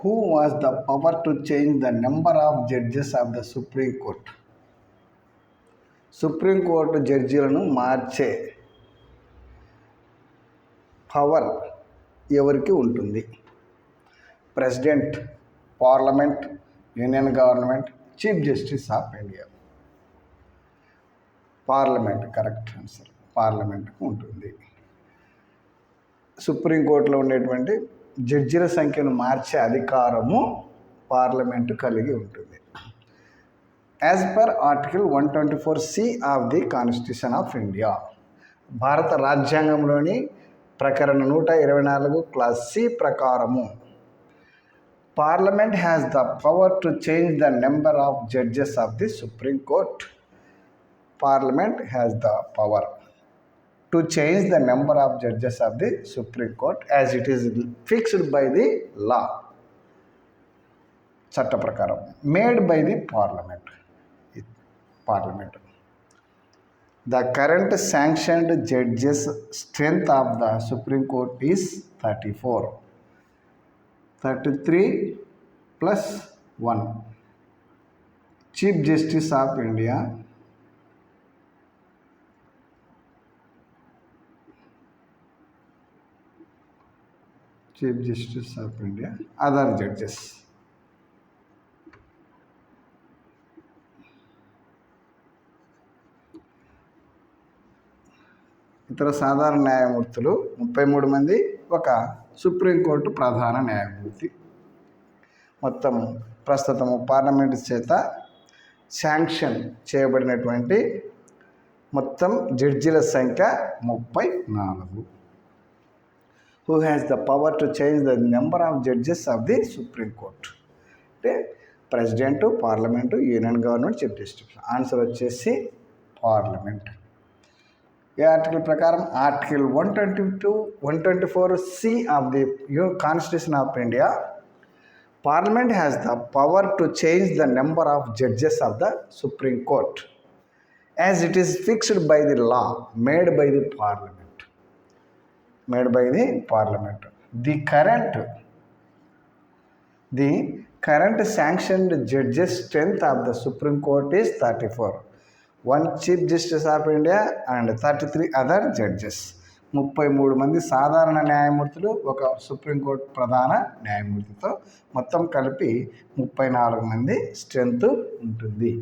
Who was the power to change the number of judges of the Supreme Court? Supreme court జడ్జీలను మార్చే power ఎవరికి ఉంటుంది? President, parliament, union government, chief justice of India. Parliament correct answer. పార్లమెంట్కు ఉంటుంది. సుప్రీంకోర్టులో ఉండేటువంటి జడ్జీల సంఖ్యను మార్చే అధికారము పార్లమెంటు కలిగి ఉంటుంది. As per article 124C of the constitution of India, భారత రాజ్యాంగంలోని ప్రకరణ 124 క్లాస్ సి ప్రకారము parliament has the power to change the number of judges of the supreme court. Parliament has the power to change the number of judges of the Supreme Court as it is fixed by the law, చట్ట ప్రకారం, made by the parliament. The current sanctioned judges strength of the Supreme Court is 34. 33 plus 1. Chief Justice of India, Chief Justice of India, other judges. ఇతర సాధారణ న్యాయమూర్తులు 33 మంది, ఒక supreme court ప్రధాన న్యాయమూర్తి. మొత్తం ప్రస్తుతము పార్లమెంటు చేత శాంక్షన్ చేయబడినటువంటి మొత్తం జడ్జీల సంఖ్య 34. Who has the power to change the number of judges of the Supreme Court? అంటే president, parliament, union government, chief justice. Answer వచ్చేసి పార్లమెంట్. ఈ ఆర్టికల్ ప్రకారం article 124C of the constitution of India, parliament has the power to change the number of judges of the supreme court as it is fixed by the law made by the parliament. Made by the parliament. The current sanctioned judges strength of the Supreme Court is 34. 1 Chief Justice of India and 33 other judges. 33 మంది సాధారణ న్యాయమూర్తులు, ఒక supreme court ప్రధాన న్యాయమూర్తితో మొత్తం కలిపి 34 మంది strength ఉంటుంది.